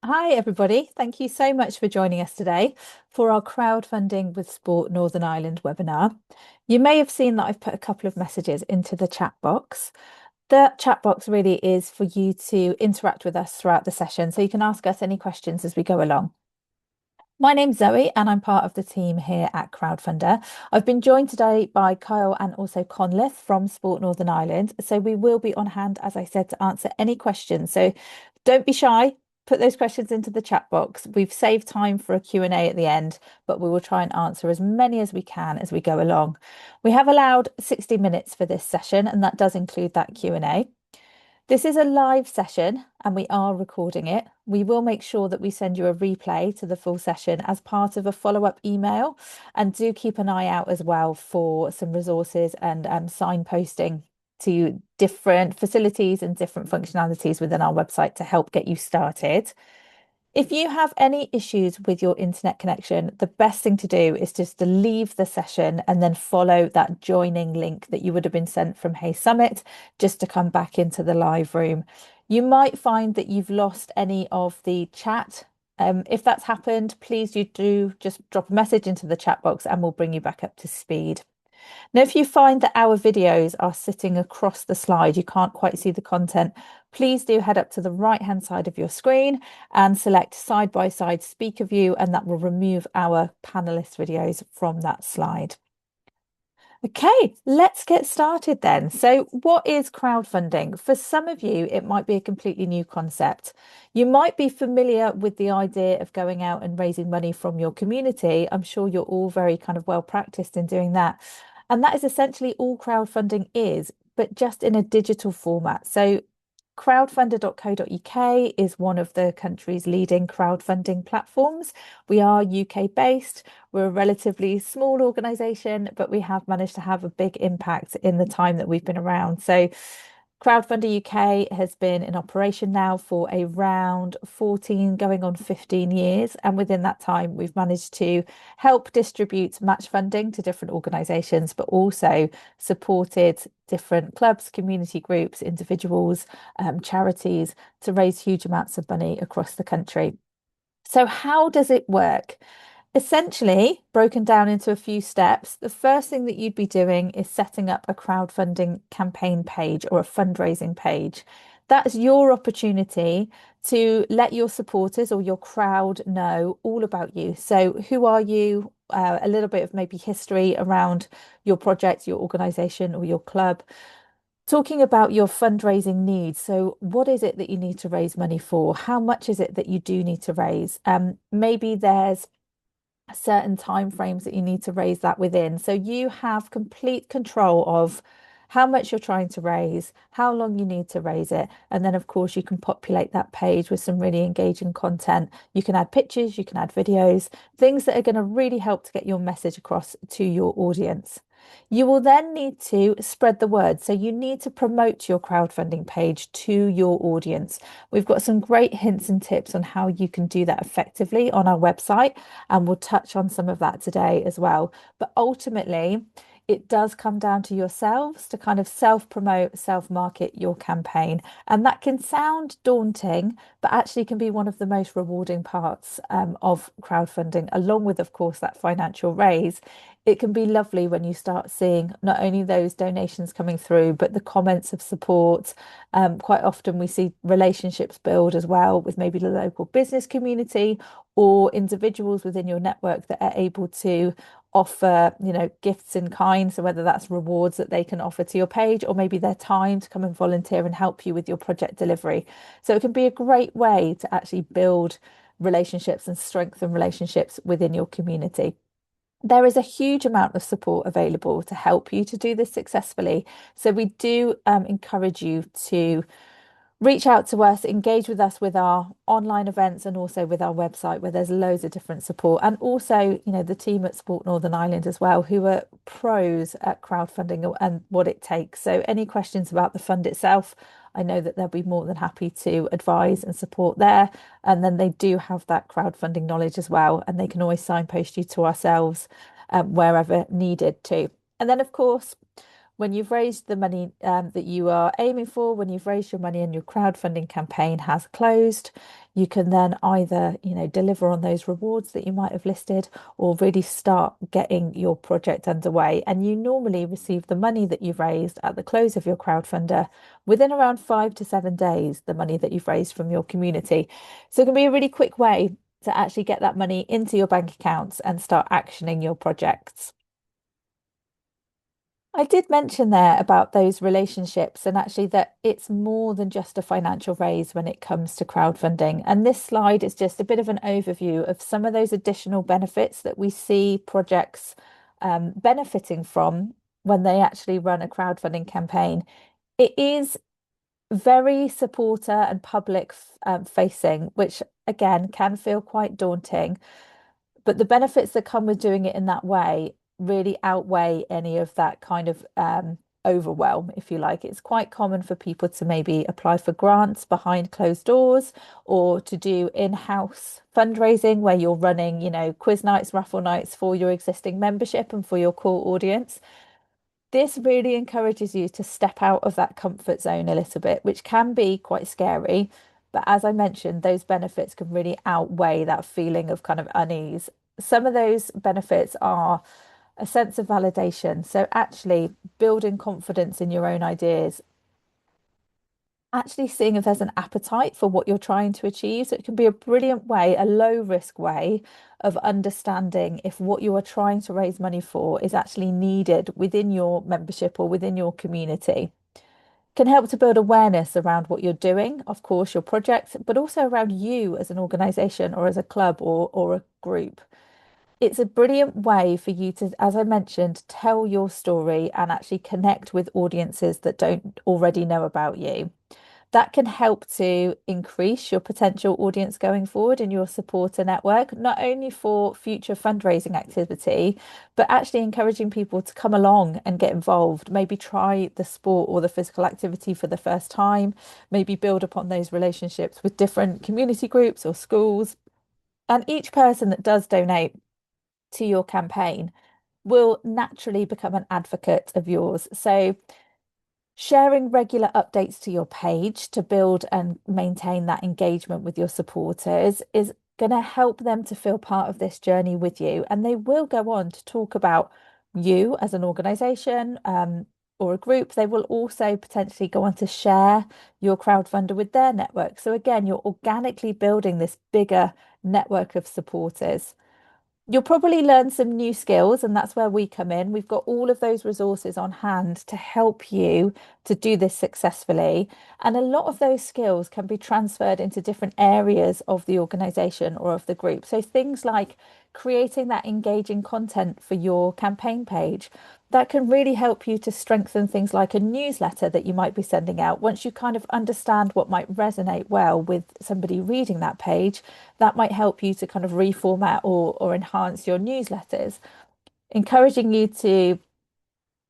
Hi, everybody. Thank you so much for joining us today for our Crowdfunding with Sport Northern Ireland webinar. You may have seen that I've put a couple of messages into the chat box. The chat box really is for you to interact with us throughout the session, so you can ask us any questions as we go along. My name's Zoe, and I'm part of the team here at Crowdfunder. I've been joined today by Kyle and also Conleth from Sport Northern Ireland. So we will be on hand, as I said, to answer any questions. So don't be shy. Put those questions into the chat box. We've saved time for a Q&A at the end, but we will try and answer as many as we can as we go along. We have allowed 60 minutes for this session, and that does include that Q&A. This is a live session and we are recording it. We will make sure that we send you a replay to the full session as part of a follow-up email, and do keep an eye out as well for some resources and signposting to different facilities and different functionalities within our website to help get you started. If you have any issues with your internet connection, the best thing to do is just to leave the session and then follow that joining link that you would have been sent from Hey Summit just to come back into the live room. You might find that you've lost any of the chat. If that's happened, please you do just drop a message into the chat box and we'll bring you back up to speed. Now, if you find that our videos are sitting across the slide, you can't quite see the content, please do head up to the right-hand side of your screen and select side by side speaker view, and that will remove our panelist videos from that slide. Okay, let's get started then. So, what is crowdfunding? For some of you, it might be a completely new concept. You might be familiar with the idea of going out and raising money from your community. I'm sure you're all very kind of well practiced in doing that. And that is essentially all crowdfunding is, but just in a digital format. So, crowdfunder.co.uk is one of the country's leading crowdfunding platforms. We are UK based. We're a relatively small organisation, but we have managed to have a big impact in the time that we've been around. So Crowdfunder UK has been in operation now for around 14, going on 15 years. And within that time, we've managed to help distribute match funding to different organisations, but also supported different clubs, community groups, individuals, charities to raise huge amounts of money across the country. So, how does it work? Essentially, broken down into a few steps, the first thing that you'd be doing is setting up a crowdfunding campaign page or a fundraising page. That's your opportunity to let your supporters or your crowd know all about you. So, who are you? A little bit of maybe history around your project, your organization, or your club. Talking about your fundraising needs. So, what is it that you need to raise money for? How much is it that you do need to raise? Maybe there's certain time frames that you need to raise that within. So you have complete control of how much you're trying to raise, how long you need to raise it, and then of course you can populate that page with some really engaging content. You can add pictures, you can add videos, things that are going to really help to get your message across to your audience. You will then need to spread the word. So you need to promote your crowdfunding page to your audience. We've got some great hints and tips on how you can do that effectively on our website, and we'll touch on some of that today as well. But ultimately, it does come down to yourselves to kind of self-promote, self-market your campaign. And that can sound daunting, but actually can be one of the most rewarding parts of crowdfunding, along with, of course, that financial raise. It can be lovely when you start seeing not only those donations coming through, but the comments of support. Quite often we see relationships build as well with maybe the local business community or individuals within your network that are able to offer, gifts in kind. So whether that's rewards that they can offer to your page, or maybe their time to come and volunteer and help you with your project delivery. So it can be a great way to actually build relationships and strengthen relationships within your community. There is a huge amount of support available to help you to do this successfully. So we do encourage you to reach out to us, engage with us with our online events and also with our website, where there's loads of different support. And also, the team at Sport Northern Ireland as well, who are pros at crowdfunding and what it takes. So any questions about the fund itself, I know that they'll be more than happy to advise and support there. And then they do have that crowdfunding knowledge as well, and they can always signpost you to ourselves wherever needed too. And then, of course, When you've raised the money that you are aiming for, when you've raised your money and your crowdfunding campaign has closed, you can then either, deliver on those rewards that you might have listed or really start getting your project underway. And you normally receive the money that you've raised at the close of your crowdfunder within around 5 to 7 days, the money that you've raised from your community. So it can be a really quick way to actually get that money into your bank accounts and start actioning your projects. I did mention there about those relationships and actually that it's more than just a financial raise when it comes to crowdfunding. And this slide is just a bit of an overview of some of those additional benefits that we see projects benefiting from when they actually run a crowdfunding campaign. It is very supporter and public facing, which again can feel quite daunting. But the benefits that come with doing it in that way really outweigh any of that kind of overwhelm, if you like. It's quite common for people to maybe apply for grants behind closed doors or to do in-house fundraising where you're running, quiz nights, raffle nights for your existing membership and for your core audience. This really encourages you to step out of that comfort zone a little bit, which can be quite scary. But as I mentioned, those benefits can really outweigh that feeling of kind of unease. Some of those benefits are a sense of validation. So, actually building confidence in your own ideas, actually seeing if there's an appetite for what you're trying to achieve. So, it can be a brilliant way, a low risk way of understanding if what you are trying to raise money for is actually needed within your membership or within your community. Can help to build awareness around what you're doing, of course, your project, but also around you as an organization or as a club or a group. It's a brilliant way for you to, as I mentioned, tell your story and actually connect with audiences that don't already know about you. That can help to increase your potential audience going forward in your supporter network, not only for future fundraising activity, but actually encouraging people to come along and get involved, maybe try the sport or the physical activity for the first time, maybe build upon those relationships with different community groups or schools. And each person that does donate to your campaign will naturally become an advocate of yours. So, sharing regular updates to your page to build and maintain that engagement with your supporters is going to help them to feel part of this journey with you. And they will go on to talk about you as an organization, or a group. They will also potentially go on to share your crowdfunder with their network. So, again, you're organically building this bigger network of supporters. You'll probably learn some new skills, and that's where we come in. We've got all of those resources on hand to help you to do this successfully. And a lot of those skills can be transferred into different areas of the organization or of the group. So things like creating that engaging content for your campaign page, that can really help you to strengthen things like a newsletter that you might be sending out. Once you kind of understand what might resonate well with somebody reading that page, that might help you to kind of reformat or enhance your newsletters, encouraging you to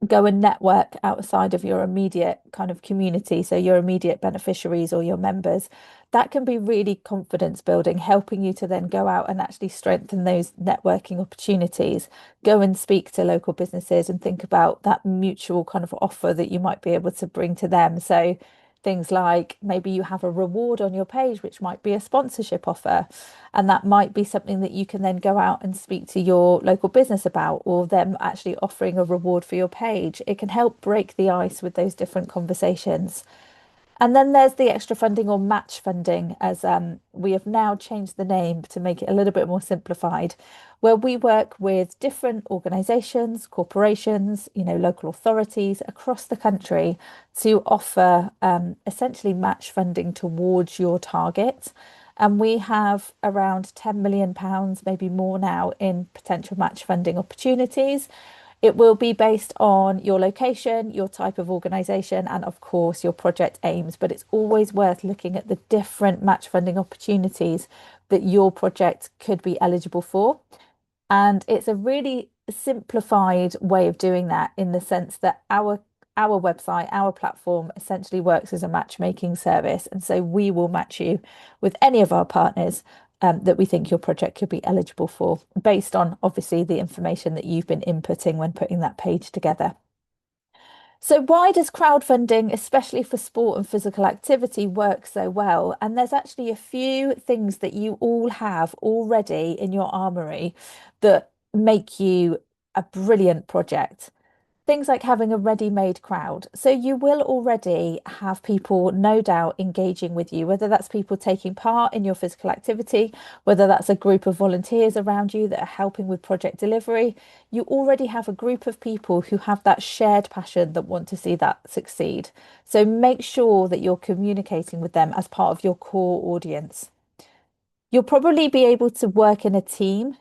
go and network outside of your immediate kind of community, so your immediate beneficiaries or your members. That can be really confidence building, helping you to then go out and actually strengthen those networking opportunities, go and speak to local businesses and think about that mutual kind of offer that you might be able to bring to them. So things like maybe you have a reward on your page, which might be a sponsorship offer. And that might be something that you can then go out and speak to your local business about, or them actually offering a reward for your page. It can help break the ice with those different conversations. And then there's the extra funding or match funding, as we have now changed the name to make it a little bit more simplified, where we work with different organisations, corporations, local authorities across the country to offer essentially match funding towards your target. And we have around £10 million, maybe more now, in potential match funding opportunities. It will be based on your location, your type of organisation, and of course your project aims. But it's always worth looking at the different match funding opportunities that your project could be eligible for. And it's a really simplified way of doing that, in the sense that our website, our platform essentially works as a matchmaking service. And so we will match you with any of our partners that we think your project could be eligible for, based on obviously the information that you've been inputting when putting that page together. So, why does crowdfunding, especially for sport and physical activity, work so well? And there's actually a few things that you all have already in your armory that make you a brilliant project. Things like having a ready-made crowd. So you will already have people, no doubt, engaging with you, whether that's people taking part in your physical activity, whether that's a group of volunteers around you that are helping with project delivery. You already have a group of people who have that shared passion that want to see that succeed. So make sure that you're communicating with them as part of your core audience. You'll probably be able to work in a team.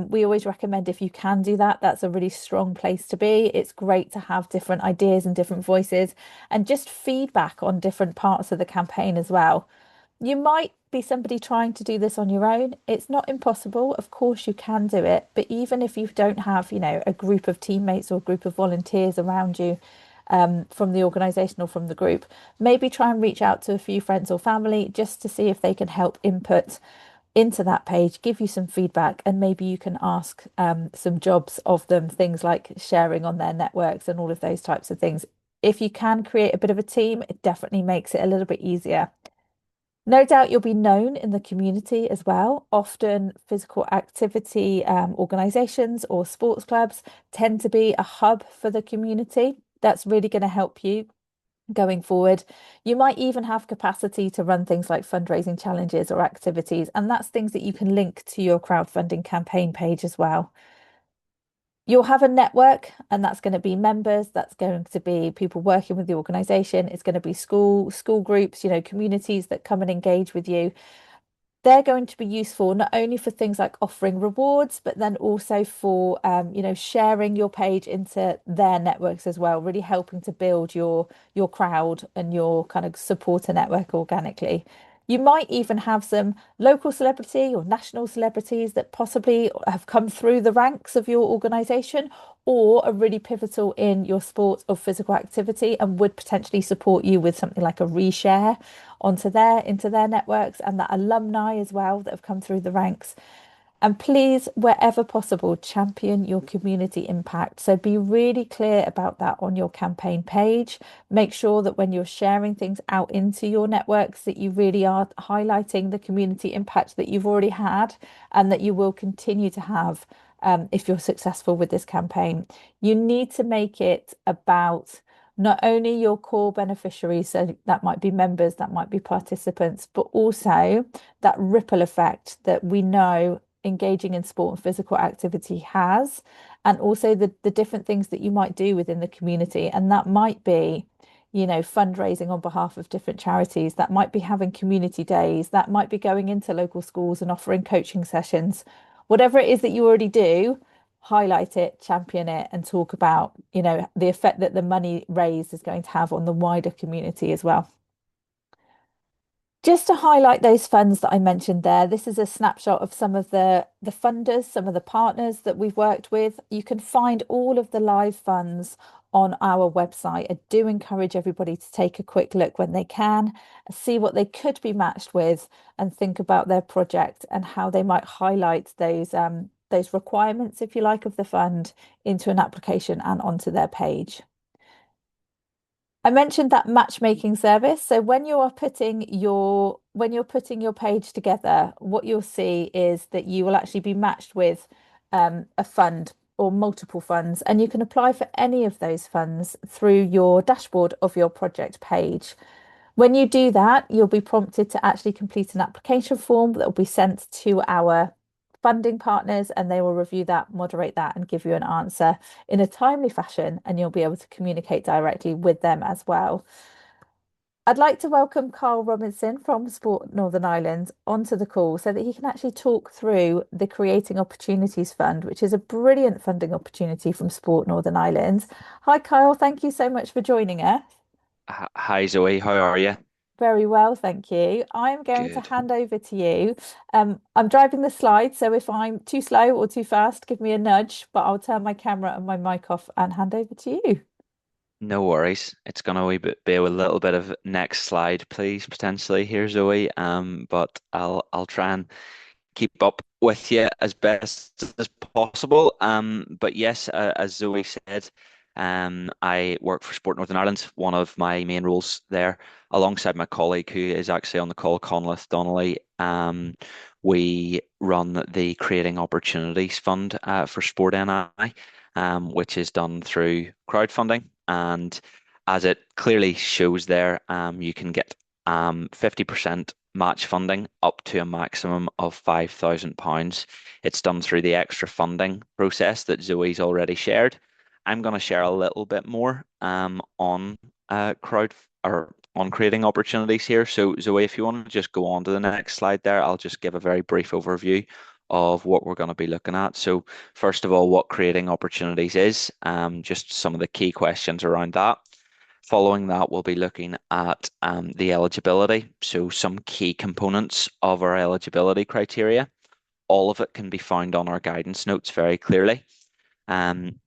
We always recommend if you can do that, that's a really strong place to be. It's great to have different ideas and different voices and just feedback on different parts of the campaign as well. You might be somebody trying to do this on your own. It's not impossible. Of course, you can do it. But even if you don't have, a group of teammates or a group of volunteers around you, from the organisation or from the group, maybe try and reach out to a few friends or family just to see if they can help input into that page, give you some feedback, and maybe you can ask some jobs of them, things like sharing on their networks and all of those types of things. If you can create a bit of a team, it definitely makes it a little bit easier. No doubt you'll be known in the community as well. Often, physical activity organisations or sports clubs tend to be a hub for the community. That's really going to help you going forward. You might even have capacity to run things like fundraising challenges or activities, and that's things that you can link to your crowdfunding campaign page as well. You'll have a network, and that's going to be members, that's going to be people working with the organization, it's going to be school groups, communities that come and engage with you. They're going to be useful not only for things like offering rewards, but then also for sharing your page into their networks as well, really helping to build your crowd and your kind of supporter network organically. You might even have some local celebrity or national celebrities that possibly have come through the ranks of your organization or are really pivotal in your sport or physical activity and would potentially support you with something like a reshare onto their into their networks, and that alumni as well that have come through the ranks. And please, wherever possible, champion your community impact. So be really clear about that on your campaign page. Make sure that when you're sharing things out into your networks, that you really are highlighting the community impact that you've already had and that you will continue to have, if you're successful with this campaign. You need to make it about not only your core beneficiaries, so that might be members, that might be participants, but also that ripple effect that we know engaging in sport and physical activity has, and also the different things that you might do within the community. And that might be, fundraising on behalf of different charities, that might be having community days, that might be going into local schools and offering coaching sessions. Whatever it is that you already do, highlight it, champion it, and talk about, the effect that the money raised is going to have on the wider community as well. Just to highlight those funds that I mentioned there, this is a snapshot of some of the funders, some of the partners that we've worked with. You can find all of the live funds on our website. I do encourage everybody to take a quick look when they can, see what they could be matched with, and think about their project and how they might highlight those requirements, if you like, of the fund into an application and onto their page. I mentioned that matchmaking service. So when you're putting your page together, what you'll see is that you will actually be matched with a fund or multiple funds, and you can apply for any of those funds through your dashboard of your project page. When you do that, you'll be prompted to actually complete an application form that will be sent to our funding partners, and they will review that, moderate that, and give you an answer in a timely fashion, and you'll be able to communicate directly with them as well. I'd like to welcome Carl Robinson from Sport Northern Ireland onto the call so that he can actually talk through the Creating Opportunities Fund, which is a brilliant funding opportunity from Sport Northern Ireland. Hi, Kyle. Thank you so much for joining us. Hi Zoe, how are you? Very well, thank you. I'm going to Good. hand over to you. I'm driving the slide, so if I'm too slow or too fast, give me a nudge, but I'll turn my camera and my mic off and hand over to you. No worries. It's gonna be a little bit of next slide, please, potentially here, Zoe. But I'll try and keep up with you as best as possible. But yes, as Zoe said, I work for Sport Northern Ireland, one of my main roles there, alongside my colleague who is actually on the call, Conleth Donnelly. We run the Creating Opportunities Fund for Sport NI, which is done through crowdfunding. And as it clearly shows there, you can get 50% match funding up to a maximum of £5,000. It's done through the extra funding process that Zoe's already shared. I'm going to share a little bit more on crowd or on creating opportunities here. So Zoe, if you want to just go on to the next slide there, I'll just give a very brief overview of what we're going to be looking at. So first of all, what creating opportunities is, just some of the key questions around that. Following that, we'll be looking at the eligibility, so some key components of our eligibility criteria. All of it can be found on our guidance notes very clearly. Um,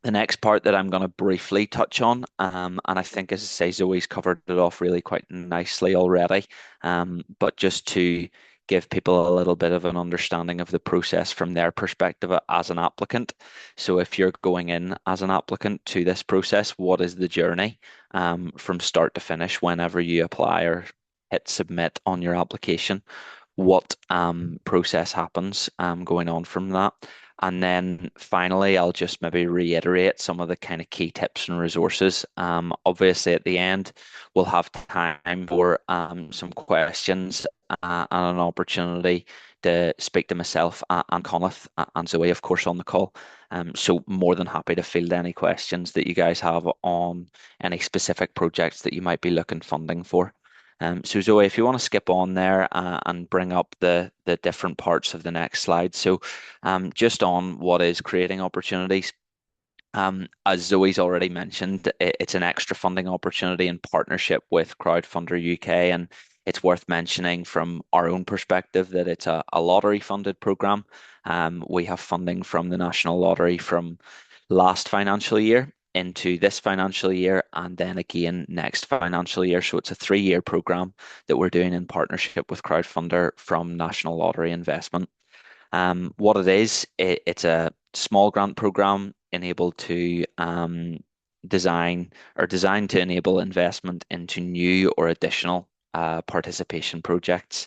the next part that I'm going to briefly touch on, and I think, as I say, Zoe's covered it off really quite nicely already, but just to give people a little bit of an understanding of the process from their perspective as an applicant. So if you're going in as an applicant to this process, what is the journey from start to finish whenever you apply or hit submit on your application? What process happens going on from that? And then finally, I'll just maybe reiterate some of the kind of key tips and resources. Obviously, at the end, we'll have time for some questions and an opportunity to speak to myself and Conleth and Zoe, of course, on the call. So more than happy to field any questions that you guys have on any specific projects that you might be looking funding for. So Zoe, if you want to skip on there and bring up the different parts of the next slide. So just on what is creating opportunities. As Zoe's already mentioned, it's an extra funding opportunity in partnership with Crowdfunder UK, and it's worth mentioning from our own perspective that it's a lottery funded program. We have funding from the National Lottery from last financial year into this financial year and then again next financial year. So it's a 3-year program that we're doing in partnership with Crowdfunder from National Lottery Investment. What it is, it's a small grant program enabled to design or designed to enable investment into new or additional participation projects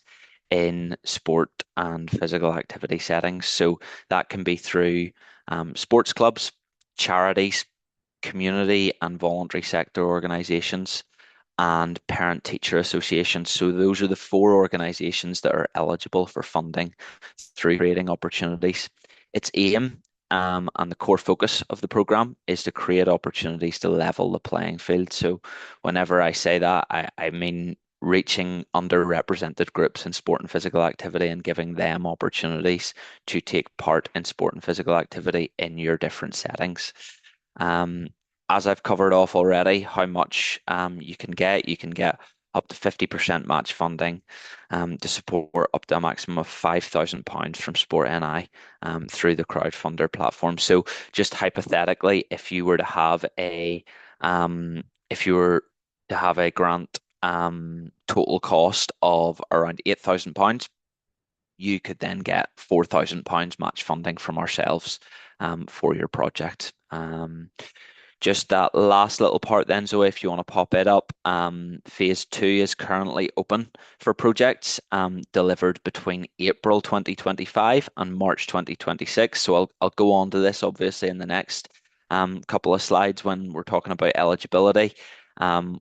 in sport and physical activity settings. So that can be through sports clubs, charities, community and voluntary sector organisations, and parent teacher associations. So those are the 4 organisations that are eligible for funding through creating opportunities. Its aim and the core focus of the programme is to create opportunities to level the playing field. So whenever I say that, I mean reaching underrepresented groups in sport and physical activity and giving them opportunities to take part in sport and physical activity in your different settings. Um, as I've covered off already, how much you can get up to 50% match funding to support up to a maximum of £5,000 from Sport NI through the crowdfunder platform. So just hypothetically, if you were to have a grant total cost of around £8,000, you could then get £4,000 match funding from ourselves for your project. Just that last little part then, Zoe, if you want to pop it up, phase 2 is currently open for projects delivered between April 2025 and March 2026. So I'll go on to this obviously in the next couple of slides when we're talking about eligibility.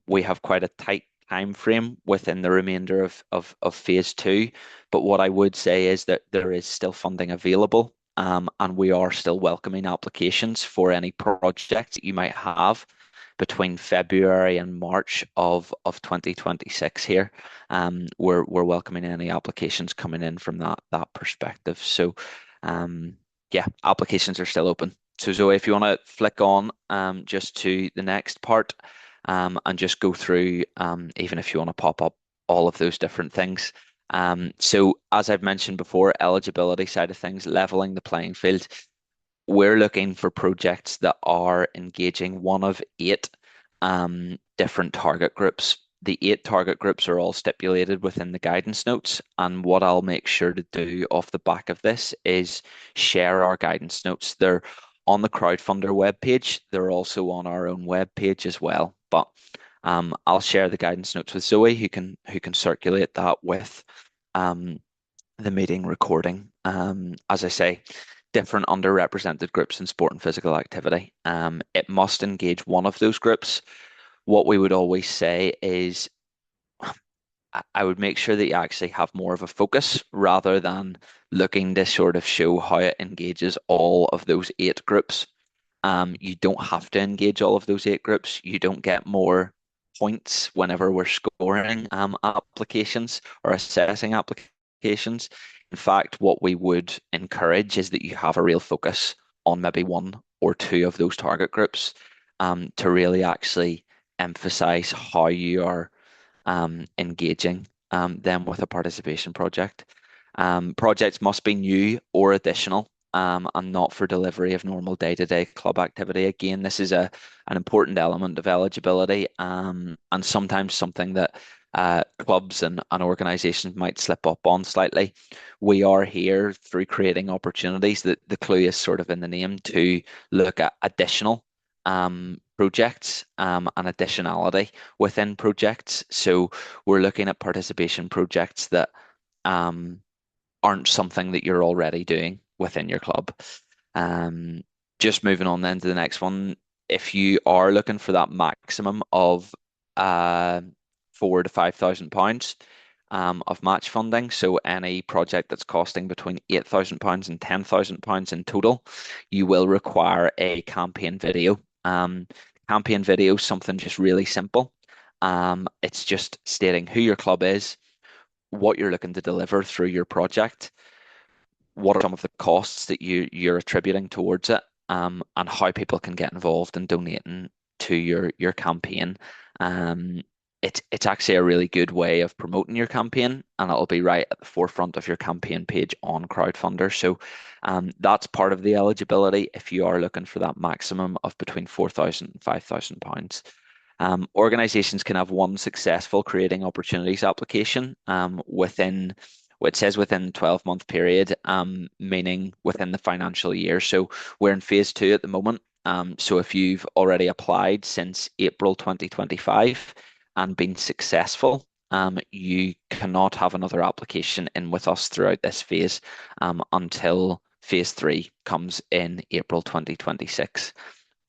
We have quite a tight time frame within the remainder of phase 2, but what I would say is that there is still funding available. And we are still welcoming applications for any projects that you might have between February and March of 2026 here. We're welcoming any applications coming in from that perspective. So yeah, applications are still open. So Zoe, if you want to flick on just to the next part and just go through, even if you want to pop up all of those different things. So as I've mentioned before, eligibility side of things, leveling the playing field. We're looking for projects that are engaging one of 8 different target groups. The 8 target groups are all stipulated within the guidance notes. And what I'll make sure to do off the back of this is share our guidance notes. They're on the Crowdfunder webpage. They're also on our own webpage as well. But I'll share the guidance notes with Zoe, who can circulate that with um, the meeting recording. As I say, different underrepresented groups in sport and physical activity. It must engage one of those groups. What we would always say is I would make sure that you actually have more of a focus rather than looking to sort of show how it engages all of those eight groups. You don't have to engage all of those eight groups. You don't get more points whenever we're scoring applications or assessing applications. In fact, what we would encourage is that you have a real focus on maybe one or two of those target groups to really actually emphasize how you are engaging them with a participation project. Projects must be new or additional and not for delivery of normal day-to-day club activity. Again, this is an important element of eligibility and sometimes something that clubs and organisations might slip up on slightly. We are here through creating opportunities that the clue is sort of in the name to look at additional projects and additionality within projects. So we're looking at participation projects that um, aren't something that you're already doing within your club. Um, just moving on then to the next one. If you are looking for that maximum of uh, £4,000 to £5,000 of match funding, so any project that's costing between £8,000 and £10,000 in total, you will require a campaign video. Campaign video is something just really simple. It's just stating who your club is, what you're looking to deliver through your project, what are some of the costs that you're attributing towards it, and how people can get involved in donating to your campaign. Um, it's actually a really good way of promoting your campaign, and it'll be right at the forefront of your campaign page on Crowdfunder. So that's part of the eligibility if you are looking for that maximum of between £4,000 and £5,000. Organizations can have one successful creating opportunities application within, well, it says within 12-month period, meaning within the financial year. So we're in phase two at the moment. So if you've already applied since April 2025 and been successful, you cannot have another application in with us throughout this phase until phase three comes in April 2026.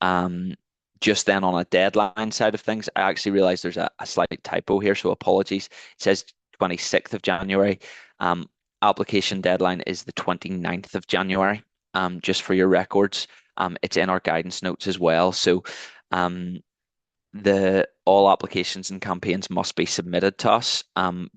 Um, just then on a deadline side of things, I actually realized there's a slight typo here, so apologies. It says 26th of January. Um, Application deadline is the 29th of January, just for your records. It's in our guidance notes as well. So um, the all applications and campaigns must be submitted to us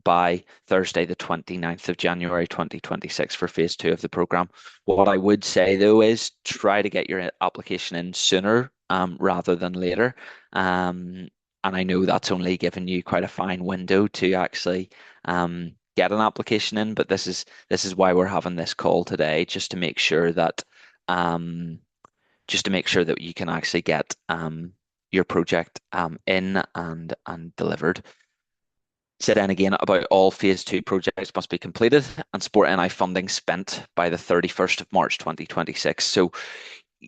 by Thursday, the 29th of January 2026 for phase two of the program. What I would say though is try to get your application in sooner rather than later. And I know that's only given you quite a fine window to actually get an application in, but this is why we're having this call today, um, just to make sure that you can actually get your project in and delivered. Said then again about all phase two projects must be completed and Sport NI funding spent by the 31st of March 2026. So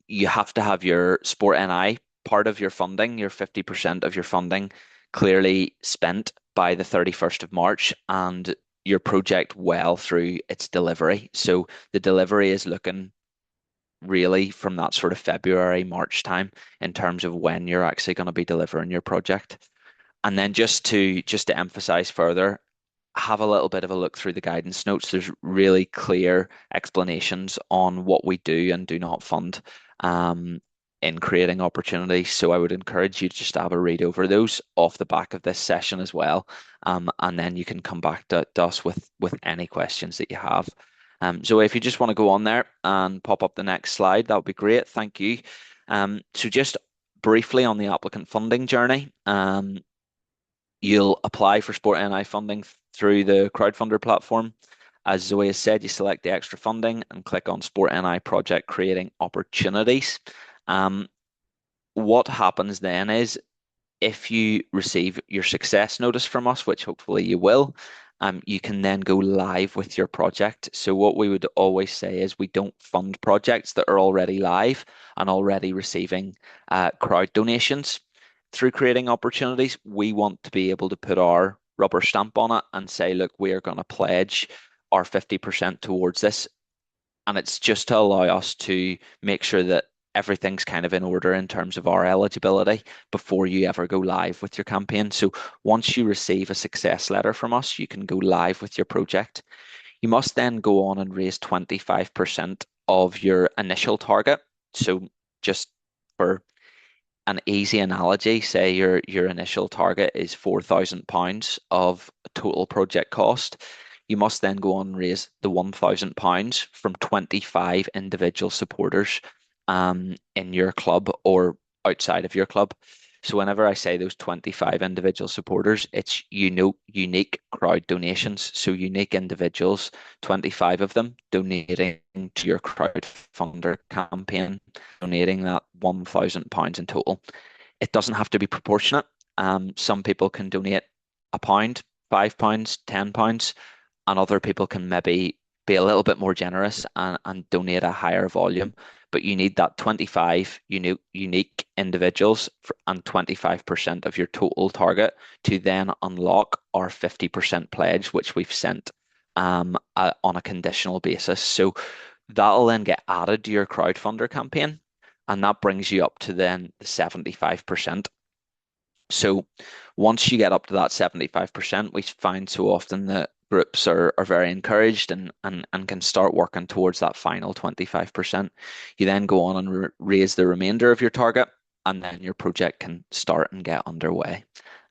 you have to have your Sport NI part of your funding, your 50% of your funding clearly spent by the 31st of March and your project well through its delivery. So the delivery is looking really from that sort of February, March time in terms of when you're actually going to be delivering your project. And then just to emphasize further, have a little bit of a look through the guidance notes. There's really clear explanations on what we do and do not fund in creating opportunities. So I would encourage you to just have a read over those off the back of this session as well. And then you can come back to us with any questions that you have. Zoe, if you just want to go on there and pop up the next slide, that would be great. Thank you. So just briefly on the applicant funding journey, you'll apply for Sport NI funding through the Crowdfunder platform. As Zoe has said, you select the extra funding and click on Sport NI project creating opportunities. What happens then is if you receive your success notice from us, which hopefully you will, you can then go live with your project. So what we would always say is we don't fund projects that are already live and already receiving crowd donations. Through creating opportunities, we want to be able to put our rubber stamp on it and say, look, we are going to pledge our 50% towards this. And it's just to allow us to make sure that everything's kind of in order in terms of our eligibility before you ever go live with your campaign. So once you receive a success letter from us, you can go live with your project. You must then go on and raise 25% of your initial target. So just for an easy analogy, say your initial target is £4,000 of total project cost. You must then go on and raise the £1,000 from 25 individual supporters in your club or outside of your club. So whenever I say those 25 individual supporters, it's unique crowd donations. So unique individuals, 25 of them donating to your crowdfunder campaign, donating that £1,000 in total. It doesn't have to be proportionate. Some people can donate a pound, £5, £10, and other people can maybe be a little bit more generous and donate a higher volume. But you need that 25 unique individuals and 25% of your total target to then unlock our 50% pledge, which we've sent on a conditional basis. So that'll then get added to your crowdfunder campaign, and that brings you up to then the 75%. So once you get up to that 75%, we find so often that groups are very encouraged and can start working towards that final 25%. You then go on and raise the remainder of your target, and then your project can start and get underway.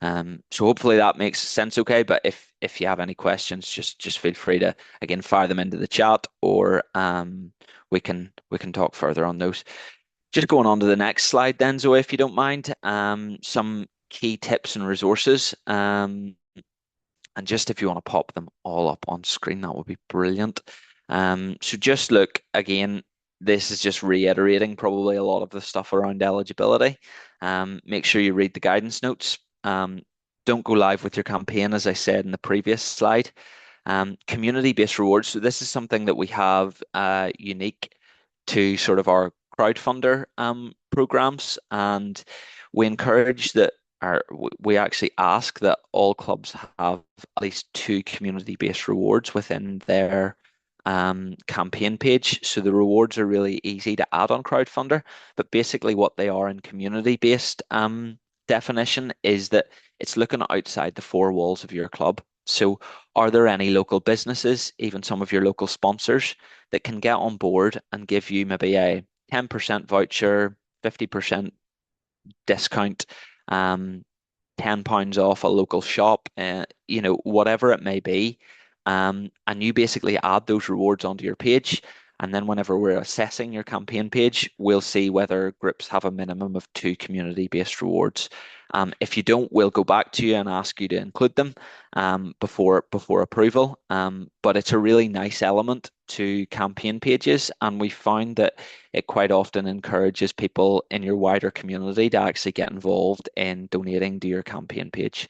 So hopefully that makes sense okay. But if you have any questions, just feel free to again fire them into the chat, or we can talk further on those. Just going on to the next slide then, Zoe, if you don't mind, some key tips and resources. And just if you want to pop them all up on screen, that would be brilliant. So just look again, this is just reiterating probably a lot of the stuff around eligibility. Make sure you read the guidance notes. Don't go live with your campaign, as I said in the previous slide. Community-based rewards. So this is something that we have unique to sort of our crowdfunder programs, and we encourage that we actually ask that all clubs have at least two community-based rewards within their campaign page. So the rewards are really easy to add on Crowdfunder, but basically what they are in community-based definition is that it's looking outside the four walls of your club. So are there any local businesses, even some of your local sponsors, that can get on board and give you maybe a 10% voucher, 50% discount, £10 off a local shop, whatever it may be. And you basically add those rewards onto your page. And then whenever we're assessing your campaign page, we'll see whether groups have a minimum of two community-based rewards. If you don't, we'll go back to you and ask you to include them before approval. But it's a really nice element to campaign pages, and we found that it quite often encourages people in your wider community to actually get involved in donating to your campaign page.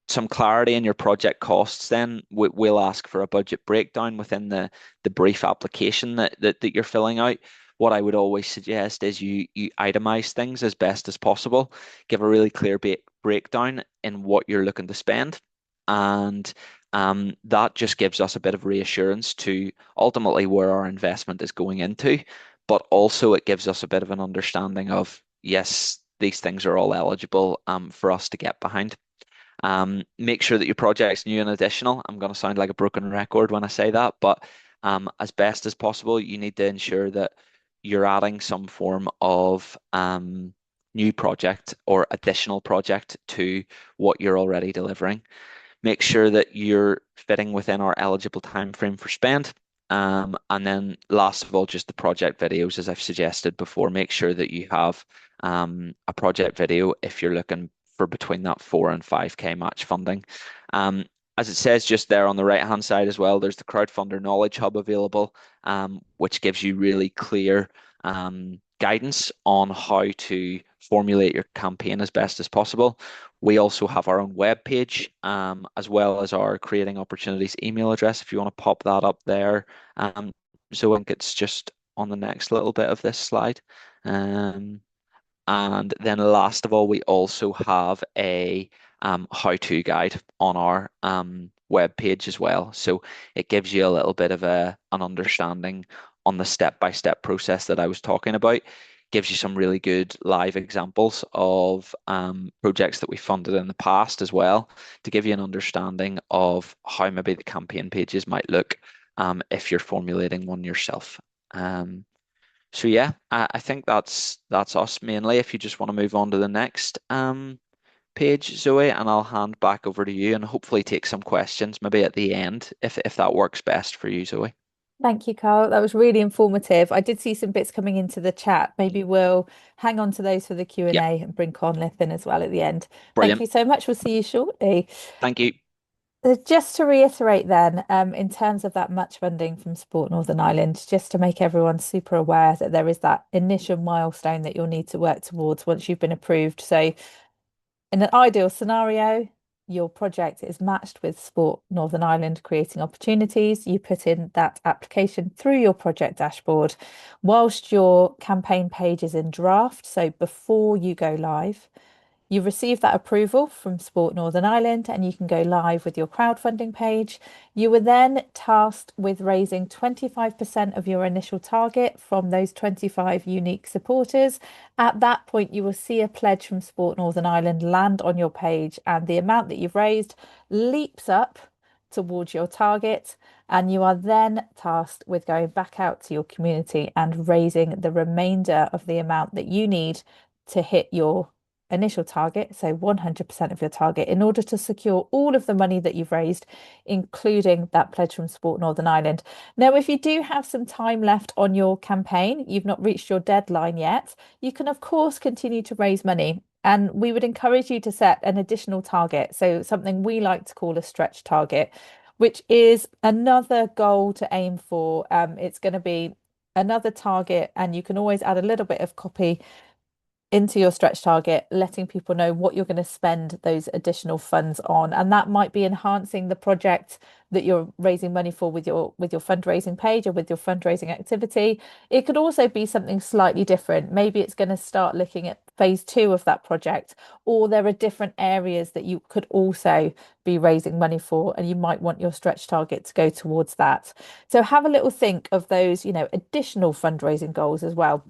Some clarity in your project costs, then we'll ask for a budget breakdown within the brief application that you're filling out. What I would always suggest is you itemize things as best as possible, give a really clear breakdown in what you're looking to spend, and that just gives us a bit of reassurance to ultimately where our investment is going into, but also it gives us a bit of an understanding of, yes, these things are all eligible for us to get behind. Make sure that your project's new and additional. I'm going to sound like a broken record when I say that, but as best as possible, you need to ensure that you're adding some form of new project or additional project to what you're already delivering. Make sure that you're fitting within our eligible time frame for spend. And then last of all, just the project videos, as I've suggested before, make sure that you have a project video if you're looking for between that 4 and 5K match funding. As it says just there on the right hand side as well, there's the Crowdfunder Knowledge Hub available, which gives you really clear guidance on how to formulate your campaign as best as possible. We also have our own web page, as well as our Creating Opportunities email address. If you want to pop that up there, so I think it's just on the next little bit of this slide. Um, and then last of all, we also have a how-to guide on our web page as well. So it gives you a little bit of an understanding on the step-by-step process that I was talking about. Gives you some really good live examples of projects that we funded in the past as well, to give you an understanding of how maybe the campaign pages might look if you're formulating one yourself. So yeah, I think that's us mainly. If you just want to move on to the next page, Zoe, and I'll hand back over to you and hopefully take some questions maybe at the end if that works best for you, Zoe. Thank you, Carl. That was really informative. I did see some bits coming into the chat. Maybe we'll hang on to those for the Yeah, Q&A and bring Conleth in as well at the end. Thank brilliant. you so much. We'll see you shortly. Thank you. Just to reiterate then, in terms of that match funding from Sport Northern Ireland, just to make everyone super aware that there is that initial milestone that you'll need to work towards once you've been approved. So in an ideal scenario, your project is matched with Sport Northern Ireland Creating Opportunities. You put in that application through your project dashboard whilst your campaign page is in draft. So before you go live, you receive that approval from Sport Northern Ireland and you can go live with your crowdfunding page. You were then tasked with raising 25% of your initial target from those 25 unique supporters. At that point, you will see a pledge from Sport Northern Ireland land on your page, and the amount that you've raised leaps up towards your target. And you are then tasked with going back out to your community and raising the remainder of the amount that you need to hit your initial target, so 100% of your target, in order to secure all of the money that you've raised, including that pledge from Sport Northern Ireland. Now, if you do have some time left on your campaign, you've not reached your deadline yet, you can, of course, continue to raise money. And we would encourage you to set an additional target. So, something we like to call a stretch target, which is another goal to aim for. It's going to be another target, and you can always add a little bit of copy into your stretch target, letting people know what you're going to spend those additional funds on. And that might be enhancing the project that you're raising money for with your fundraising page or with your fundraising activity. It could also be something slightly different. Maybe it's going to start looking at phase two of that project, or there are different areas that you could also be raising money for, and you might want your stretch target to go towards that. So have a little think of those, additional fundraising goals as well.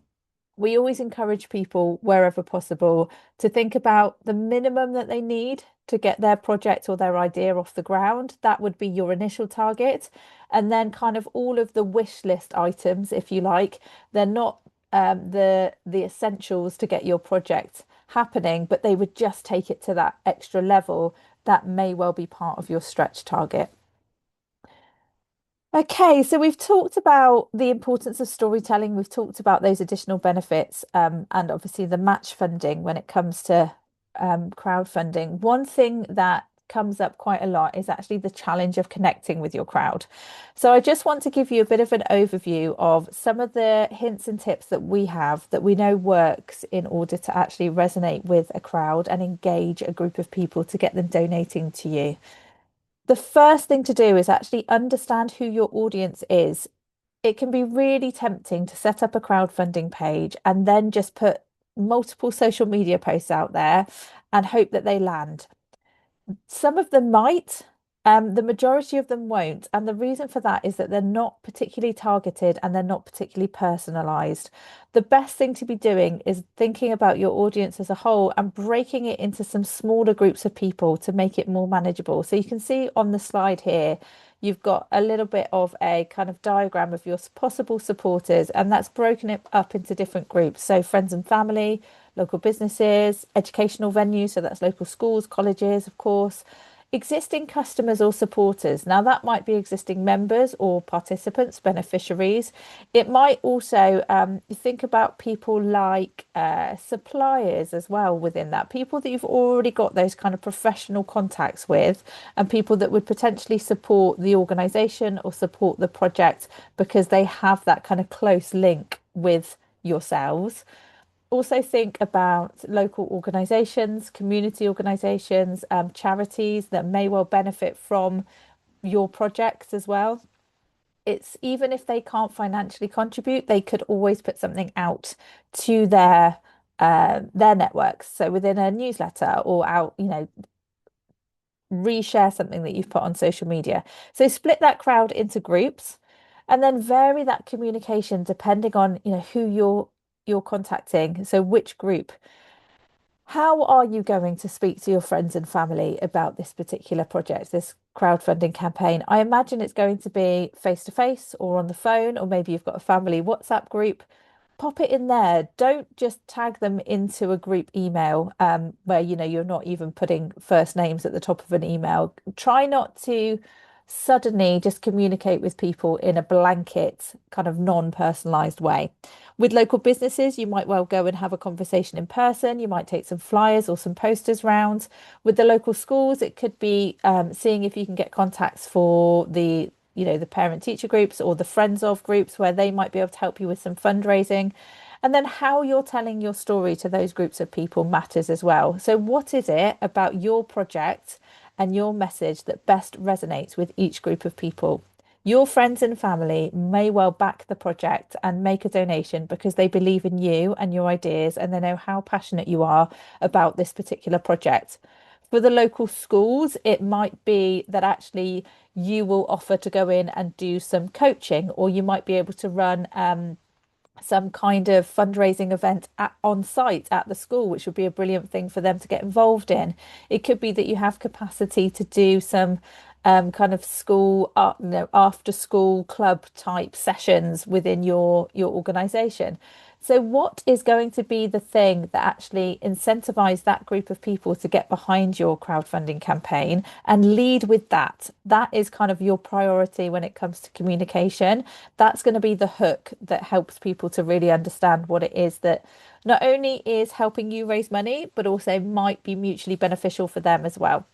We always encourage people wherever possible to think about the minimum that they need to get their project or their idea off the ground. That would be your initial target. And then kind of all of the wish list items, if you like, they're not the essentials to get your project happening, but they would just take it to that extra level that may well be part of your stretch target. Okay, so we've talked about the importance of storytelling. We've talked about those additional benefits, and obviously the match funding when it comes to crowdfunding. One thing that comes up quite a lot is actually the challenge of connecting with your crowd. So I just want to give you a bit of an overview of some of the hints and tips that we have that we know works in order to actually resonate with a crowd and engage a group of people to get them donating to you. The first thing to do is actually understand who your audience is. It can be really tempting to set up a crowdfunding page and then just put multiple social media posts out there and hope that they land. Some of them might, the majority of them won't. And the reason for that is that they're not particularly targeted and they're not particularly personalized. The best thing to be doing is thinking about your audience as a whole and breaking it into some smaller groups of people to make it more manageable. So you can see on the slide here, you've got a little bit of a kind of diagram of your possible supporters, and that's broken it up into different groups. So friends and family, local businesses, educational venues, so that's local schools, colleges, of course, existing customers or supporters. Now, that might be existing members or participants, beneficiaries. It might also think about people like suppliers as well within that, people that you've already got those kind of professional contacts with, and people that would potentially support the organisation or support the project because they have that kind of close link with yourselves. Also think about local organisations, community organisations, charities that may well benefit from your projects as well. It's even if they can't financially contribute, they could always put something out to their networks. So within a newsletter or out, reshare something that you've put on social media. So split that crowd into groups and then vary that communication depending on, who you're contacting. So which group. How are you going to speak to your friends and family about this particular project, this crowdfunding campaign? I imagine it's going to be face to face or on the phone, or maybe you've got a family WhatsApp group. Pop it in there. Don't just tag them into a group email where you're not even putting first names at the top of an email. Try not to suddenly just communicate with people in a blanket kind of non-personalized way. With local businesses, you might well go and have a conversation in person. You might take some flyers or some posters round. With the local schools, it could be seeing if you can get contacts for the parent teacher groups or the friends of groups where they might be able to help you with some fundraising. And then how you're telling your story to those groups of people matters as well. So, what is it about your project and your message that best resonates with each group of people? Your friends and family may well back the project and make a donation because they believe in you and your ideas and they know how passionate you are about this particular project. For the local schools, it might be that actually you will offer to go in and do some coaching, or you might be able to run some kind of fundraising event on site at the school, which would be a brilliant thing for them to get involved in. It could be that you have capacity to do some kind of school, after school club type sessions within your organization. So, what is going to be the thing that actually incentivize that group of people to get behind your crowdfunding campaign and lead with that? That is kind of your priority when it comes to communication. That's going to be the hook that helps people to really understand what it is that not only is helping you raise money, but also might be mutually beneficial for them as well.